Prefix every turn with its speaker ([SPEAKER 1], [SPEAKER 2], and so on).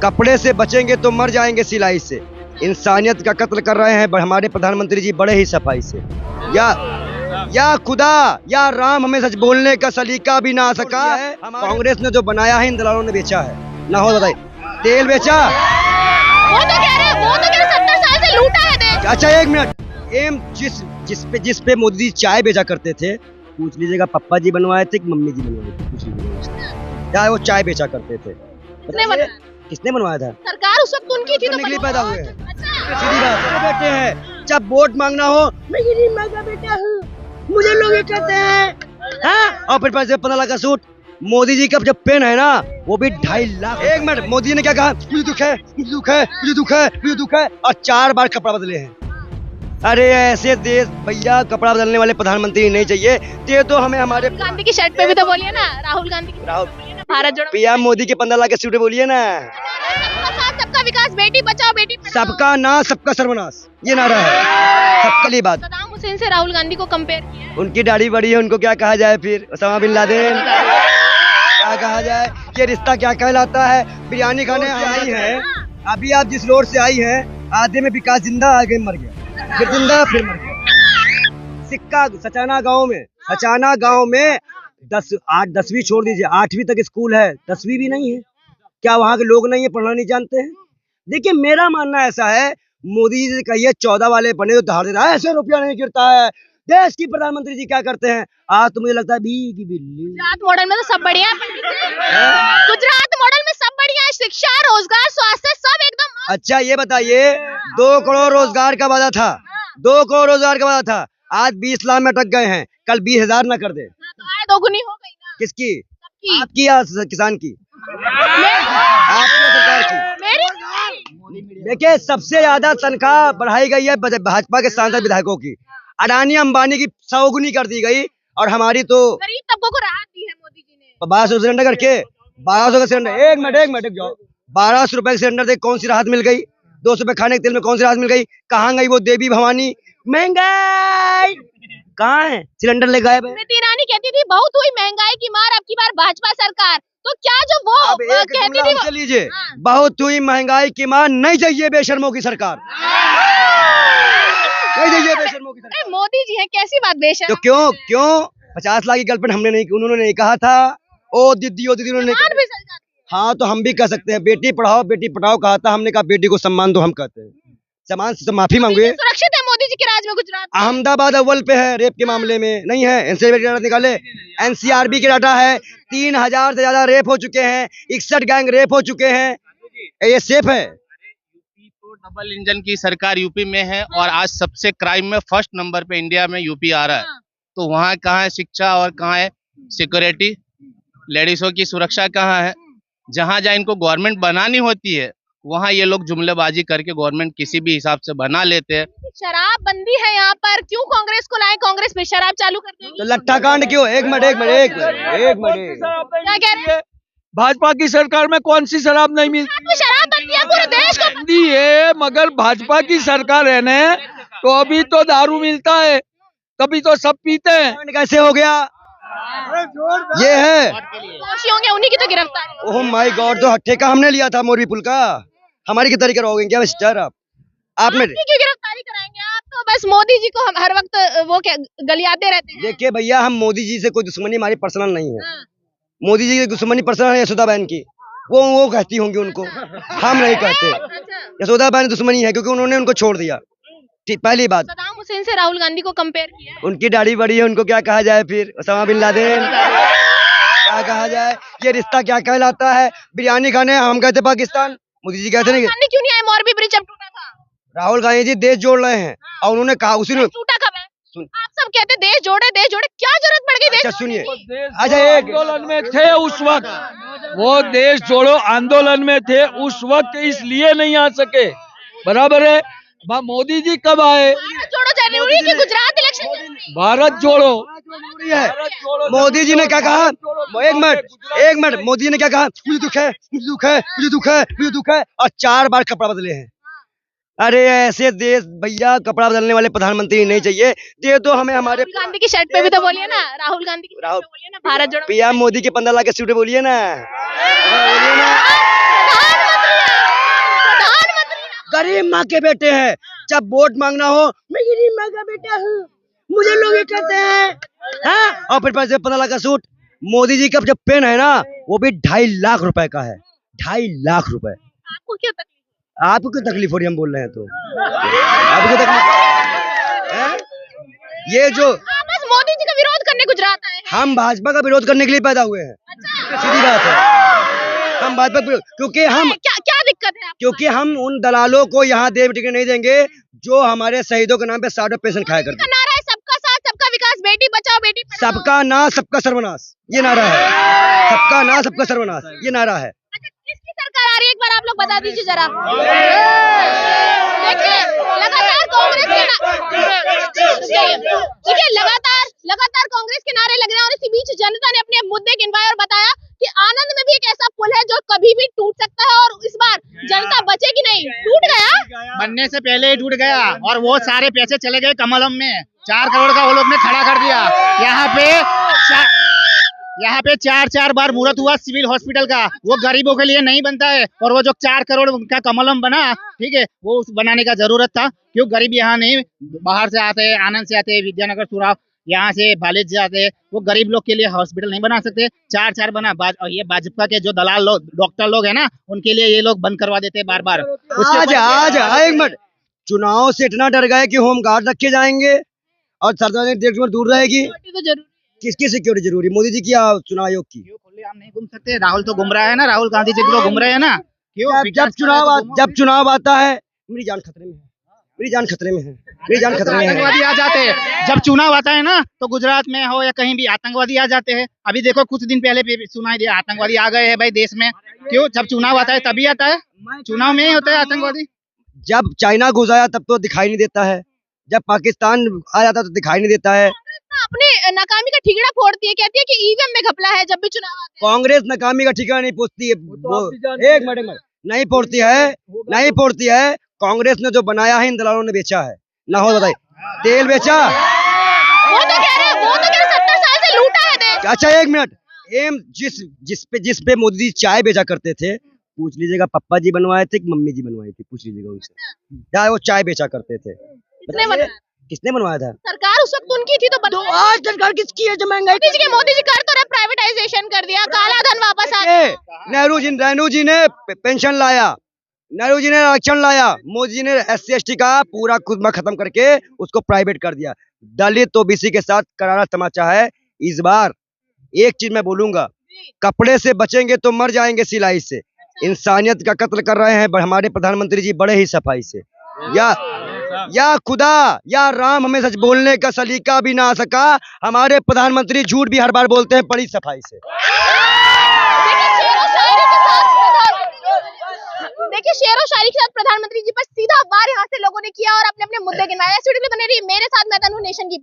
[SPEAKER 1] कपड़े से बचेंगे तो मर जाएंगे सिलाई से। इंसानियत का कत्ल कर रहे हैं हमारे प्रधानमंत्री जी बड़े ही सफाई से। या खुदा या राम, हमें सच बोलने का सलीका भी ना आ सका है। कांग्रेस ने जो बनाया है इन दलालों ने बेचा है। ना हो बताइए, तेल बेचा,
[SPEAKER 2] वो तो कह रहे 70 साल से लूटा है देश।
[SPEAKER 1] अच्छा एक मिनट, एम जिस पे मोदी जी चाय बेचा करते थे, पूछ लीजिएगा पप्पा जी बनवाए थे कि मम्मी जी बनवाए थे, पूछ लीजिएगा क्या वो चाय बेचा करते थे। किसने बनवाया था?
[SPEAKER 2] सरकार उस वक्त उनकी थी तो
[SPEAKER 1] निकली पैदा हुए हैं।
[SPEAKER 2] अच्छा।
[SPEAKER 1] सीधी बात, बेटे हैं जब वोट मांगना हो, मैं गरीब माँ का बेटा हूँ, मुझे लोग ये कहते हैं, हाँ? और फिर पैसे 15 लाख का सूट। मोदी जी का जब पेन है ना, वो भी 2.5 लाख। एक मिनट, मोदी जी ने क्या कहा? मुझे दुख है, मुझे दुख है, मुझे दुख है, मुझे दुख है, और 4 बार कपड़ा बदले हैं। अरे ऐसे देश भैया, कपड़ा बदलने वाले प्रधानमंत्री नहीं चाहिए। ये तो हमें हमारे
[SPEAKER 2] गांधी की शर्ट पे भी तो बोलिए ना, राहुल गांधी की
[SPEAKER 1] राहुल
[SPEAKER 2] भारत जोड़ो।
[SPEAKER 1] पीएम मोदी के 15 लाख के सूट बोलिए ना।
[SPEAKER 2] सबका साथ सबका विकास, बेटी बचाओ बेटी पढ़ाओ।
[SPEAKER 1] सबका नाश सबका सर्वनाश, ये नारा है सबके लिए। बात
[SPEAKER 2] सद्दाम हुसैन से राहुल गांधी को कंपेयर किया है।
[SPEAKER 1] उनकी दाढ़ी बड़ी है, उनको क्या कहा जाए फिर? ओसामा बिन लादेन क्या कहा जाए? ये रिश्ता क्या कहलाता है? बिरयानी खाने आई है, अभी आप जिस रोड से आई है, आधे में विकास जिंदा, आगे मर गया, फिर जिंदा, फिर मर गया। सिक्का सचाना गांव में 10वीं छोड़ दीजिए, 8वीं तक स्कूल है, 10वीं भी नहीं है। क्या वहाँ के लोग नहीं है, पढ़ना नहीं जानते हैं? देखिए मेरा मानना ऐसा है, मोदी जी से कहिए 14 वाले बने तो धार देता है, ऐसे रुपया नहीं गिरता है। देश की प्रधानमंत्री जी क्या करते हैं? आज तो मुझे लगता है भीगी बिल्ली।
[SPEAKER 2] गुजरात मॉडल में तो सब बढ़िया है। गुजरात मॉडल में सब बढ़िया है, शिक्षा, रोजगार, स्वास्थ्य सब एकदम।
[SPEAKER 1] अच्छा ये बताइए, 2 करोड़ रोजगार का वादा था, 2 करोड़ रोजगार का वादा था, आज 20 लाख में अटक गए हैं। कल 20,000 ना कर दे
[SPEAKER 2] तो आय दोगुनी हो गई ना।
[SPEAKER 1] किसकी?
[SPEAKER 2] सबकी।
[SPEAKER 1] आपकी या किसान की? आपकी सरकार की?
[SPEAKER 2] मेरी।
[SPEAKER 1] देखिए सबसे ज्यादा तनख्वाह बढ़ाई गई है भाजपा के सांसद विधायकों की। अडानी अंबानी की 100 गुनी कर दी गई, और हमारी तो
[SPEAKER 2] गरीब तबकों को राहत दी है मोदी जी ने।
[SPEAKER 1] 1200 सिलेंडर करके, 1200 का सिलेंडर, एक मिनट रुक जाओ, 1200 रुपए का सिलेंडर दे कौन सी राहत मिल गई? 200 रुपए खाने के तेल में कौन सी राहत मिल गई? कहाँ गई वो देवी भवानी? महंगाई कहाँ है? सिलेंडर ले गए।
[SPEAKER 2] स्मृति ईरानी कहती थी बहुत हुई महंगाई की मार, अब की बार भाजपा सरकार। तो क्या जो वो
[SPEAKER 1] अब एक
[SPEAKER 2] कहती
[SPEAKER 1] जुमला
[SPEAKER 2] थी
[SPEAKER 1] हमसे लीजिए, बहुत हुई महंगाई की मार, नहीं चाहिए बेशर्मों की सरकार, नहीं चाहिए बेशर्मों की सरकार।
[SPEAKER 2] अरे मोदी जी हैं, कैसी बात बेशर्म।
[SPEAKER 1] तो क्यों 50 लाख की गर्लफ्रेंड हमने नहीं, उन्होंने नहीं कहा था? ओ दीदी उन्होंने
[SPEAKER 2] मान भी चल जाती है।
[SPEAKER 1] हाँ तो हम भी कह सकते हैं, बेटी पढ़ाओ बेटी पढ़ाओ कहा था, हमने कहा बेटी को सम्मान दो, हम कहते हैं सम्मान से माफी मांगे।
[SPEAKER 2] सुरक्षित है मोदी जी के राज में गुजरात?
[SPEAKER 1] अहमदाबाद अव्वल पे है रेप के मामले में, नहीं है? एनसीआरबी के डाटा निकाले, एनसीआरबी के डाटा है, 3000 से ज्यादा रेप हो चुके हैं, 61 गैंग रेप हो चुके हैं। ये सेफ है?
[SPEAKER 3] यूपी तो डबल इंजन की सरकार यूपी में है, और आज सबसे क्राइम में फर्स्ट नंबर पे इंडिया में यूपी आ रहा है। तो वहाँ कहाँ है शिक्षा और कहाँ है सिक्योरिटी? लेडीजों की सुरक्षा कहाँ है? जहाँ जहाँ इनको गवर्नमेंट बनानी होती है, वहाँ ये लोग जुमलेबाजी करके गवर्नमेंट किसी भी हिसाब से बना लेते हैं।
[SPEAKER 2] शराब बंदी है यहाँ पर, क्यों कांग्रेस को लाए? कांग्रेस में शराब चालू कर देगी
[SPEAKER 1] तो लट्ठा कांड क्यों? एक मिनट
[SPEAKER 2] क्या कह रहे हैं?
[SPEAKER 4] भाजपा की सरकार में कौन सी शराब नहीं मिलती?
[SPEAKER 2] गुजरात में शराब बंदी है, पूरे देश को
[SPEAKER 4] बंदी है, मगर भाजपा की सरकार है ना, तो अभी तो दारू मिलता है, तभी तो सब पीते हैं।
[SPEAKER 1] कांड कैसे हो गया? ये है
[SPEAKER 2] दोषी होंगे, उन्हीं की तो गिरफ्तारी।
[SPEAKER 1] ओह माय गॉड, तो ठेका हमने लिया था मोरबी पुल का, हमारी की तरीके रहोगे क्या मिस्टर? आपने
[SPEAKER 2] क्यों गिरफ्तारी कराएंगे? आप तो बस मोदी जी को हर वक्त वो क्या गलियाते रहते हैं।
[SPEAKER 1] देखिए भैया, हम मोदी जी से कोई दुश्मनी हमारी पर्सनल नहीं है। मोदी जी की दुश्मनी पर्सनल है यशोदा बहन की, वो कहती होंगी उनको, हम नहीं कहते। यशोदा बहन दुश्मनी है क्योंकि उन्होंने उनको छोड़ दिया। पहली बात,
[SPEAKER 2] सद्दाम हुसैन से राहुल गांधी को कंपेयर किया है।
[SPEAKER 1] उनकी दाढ़ी बड़ी है, उनको क्या कहा जाए फिर? ओसामा बिन लादेन क्या कहा जाए? ये रिश्ता क्या कहलाता है? बिरयानी खाने हम गए थे पाकिस्तान, मोदी जी कहते नहीं?
[SPEAKER 2] गांधी क्यों नहीं आए? मोरबी ब्रिज अब टूटा था।
[SPEAKER 1] राहुल गांधी जी देश जोड़ रहे हैं, और उन्होंने कहा उसी ने।
[SPEAKER 2] टूटा कब है? आप सब कहते देश जोड़े, क्या जरूरत पड़ गई देश
[SPEAKER 1] अच्छा
[SPEAKER 2] जोड़ने
[SPEAKER 1] सुनिए,
[SPEAKER 2] की?
[SPEAKER 4] अच्छा एक आंदोलन में थे उस वक्त, वो देश जोड़ो आंदोलन में थे उस वक्त, इसलिए नहीं आ सके। बराबर है। मोदी जी कब आए?
[SPEAKER 2] भारत जोड़ो जरूरी की गुजरात इलेक्शन जरूरी?
[SPEAKER 4] भारत जोड़ो
[SPEAKER 1] है। मोदी जी ने क्या कहा? एक मिनट, मोदी जी ने क्या कहा? मुझे दुख है, मुझे दुख है, मुझे दुख है, मुझे दुख है, और 4 बार कपड़ा बदले हैं। अरे ऐसे देश भैया, कपड़ा बदलने वाले प्रधानमंत्री नहीं चाहिए। ये तो हमें हमारे
[SPEAKER 2] राहुल गांधी की शर्ट पे भी तो बोलिए ना, राहुल गांधी की शर्ट पे बोलिए ना, भारत जोड़ो।
[SPEAKER 1] पीएम मोदी के 15 लाख के सूट बोलिए ना, बोलिए ना।
[SPEAKER 2] प्रधानमंत्री
[SPEAKER 1] गरीब माँ के बेटे हैं। जब वोट मांगना हो, मैं गरीब माँ का बेटा हूँ, मुझे लोग ये कहते हैं, हाँ? और फिर पैसे 15 लाख का सूट। मोदी जी का जो पेन है ना, वो भी 2.5 लाख रुपए का है। 2.5 लाख रुपए।
[SPEAKER 2] आपको क्या तकलीफ?
[SPEAKER 1] आपको क्यों तकलीफ हो रही है? हम बोल रहे हैं तो आपको तकलीफ है? ये जो
[SPEAKER 2] आप बस मोदी जी का विरोध करने गुजरात आए हैं।
[SPEAKER 1] हम भाजपा का विरोध करने के लिए पैदा हुए हैं, सीधी बात है। हम भाजपा क्योंकि हम
[SPEAKER 2] क्या क्या दिक्कत है आपको?
[SPEAKER 1] क्योंकि हम उन दलालों को यहाँ देव टिकट नहीं देंगे जो हमारे शहीदों के नाम पे 60 पेंशन खाया करते
[SPEAKER 2] का
[SPEAKER 1] हैं।
[SPEAKER 2] नारा है सबका साथ सबका विकास, बेटी बचाओ बेटी पढ़ाओ।
[SPEAKER 1] सबका नाश सबका सर्वनाश, ये नारा है। सबका नाश सबका सर्वनाश, ये नारा है।
[SPEAKER 2] अच्छा, किसकी सरकार आ रही है एक बार आप लोग बता दीजिए जरा। देखिए लगातार कांग्रेस लगातार कांग्रेस के नारे लग रहे हैं और इसी बीच जनता ने अपने मुद्दे गिनवाए और बताया कि आनंद में भी एक ऐसा पुल है जो कभी भी टूट सकता है और इस बार जनता बचेगी नहीं। टूट गया,
[SPEAKER 5] बनने से पहले ही टूट गया और वो सारे पैसे चले गए कमलम में। 4 करोड़ का वो लोग ने खड़ा कर दिया। यहाँ पे 4 बार मुहूर्त हुआ सिविल हॉस्पिटल का, वो गरीबों के लिए नहीं बनता है। और वो जो 4 करोड़ का कमलम बना, ठीक है, वो बनाने का जरूरत था। क्यों? गरीब यहाँ नहीं, बाहर से आते हैं, आनंद से आते हैं, विद्यानगर सुराव, यहाँ से बालेज से आते हैं। वो गरीब लोग के लिए हॉस्पिटल नहीं बना सकते। 4 बना। और ये भाजपा के जो दलाल लोग, डॉक्टर लोग है ना, उनके लिए ये लोग बंद करवा देते हैं बार बार।
[SPEAKER 1] आज एक मिनट, चुनाव से इतना डर गए कि होम गार्ड रखे जाएंगे और सार्वजनिक देखभाल दूर रहेगी।
[SPEAKER 2] तो जरूर
[SPEAKER 1] किसकी सिक्योरिटी जरूरी? मोदी जी की या चुनाव आयोग की?
[SPEAKER 5] खुले हम नहीं घूम सकते। राहुल तो घूम रहा है ना, राहुल गांधी जी लोग घूम रहे हैं ना। क्यों?
[SPEAKER 1] जब चुनाव आता है, मेरी जान खतरे में है, मेरी जान खतरे में है, मेरी जान खतरे में है।
[SPEAKER 5] आतंकवादी आ जाते हैं जब चुनाव आता है ना, तो गुजरात में हो या कहीं भी आतंकवादी आ जाते हैं। अभी देखो कुछ दिन पहले भी सुनाई दिया आतंकवादी आ गए हैं भाई देश में। क्यों? जब चुनाव आता है तभी आता है, चुनाव में ही होता है आतंकवादी।
[SPEAKER 1] जब चाइना घुस आया तब तो दिखाई नहीं देता है, जब पाकिस्तान आ जाता तो दिखाई नहीं देता है।
[SPEAKER 2] अपनी नाकामी का ठिगड़ा फोड़ती है, कहती है कि ईवीएम में घपला है जब भी चुनाव आते हैं।
[SPEAKER 1] कांग्रेस नाकामी का ठिकाना नहीं पूछती है। एक मिनट नहीं फोड़ती है, नहीं फोड़ती है। कांग्रेस ने जो बनाया है इन दलालों ने बेचा है। ना हो बताइए, तेल बेचा।
[SPEAKER 2] वो तो कह रहे 70 साल से लूटा है देश।
[SPEAKER 1] अच्छा एक मिनट, जिस पे मोदी जी चाय बेचा करते थे, पूछ लीजिएगा पप्पा जी बनवाए थे कि मम्मी जी बनवाई थी, पूछ लीजिएगा उनसे। क्या वो चाय बेचा करते थे? किसने बनवाया था?
[SPEAKER 2] सरकार उस वक्त उनकी थी तो
[SPEAKER 1] आज सरकार किसकी है जो महंगाई?
[SPEAKER 2] मोदी जी कर तो रहे, प्राइवेटाइजेशन कर दिया, काला धन वापस आ गया।
[SPEAKER 1] नेहरू जी ने पेंशन लाया, नेहरू जी ने आरक्षण लाया, मोदी जी ने SC/ST का पूरा खुदमा खत्म करके उसको प्राइवेट कर दिया। दलित ओबीसी के साथ करारा तमाचा है। इस बार एक चीज मैं बोलूंगा, कपड़े से बचेंगे तो मर जाएंगे सिलाई से। इंसानियत का कत्ल कर रहे हैं हमारे प्रधानमंत्री जी बड़े ही सफाई से। या खुदा या राम, हमें सच बोलने का सलीका भी ना आ सका। हमारे प्रधानमंत्री झूठ भी हर बार बोलते हैं बड़ी सफाई से।
[SPEAKER 2] देखिए शेरो शायरी के साथ प्रधानमंत्री जी पर सीधा वार यहाँ से लोगों ने किया और अपने अपने मुद्दे गिनवाए। बने रही मेरे साथ, मैं तनु, नेशन की।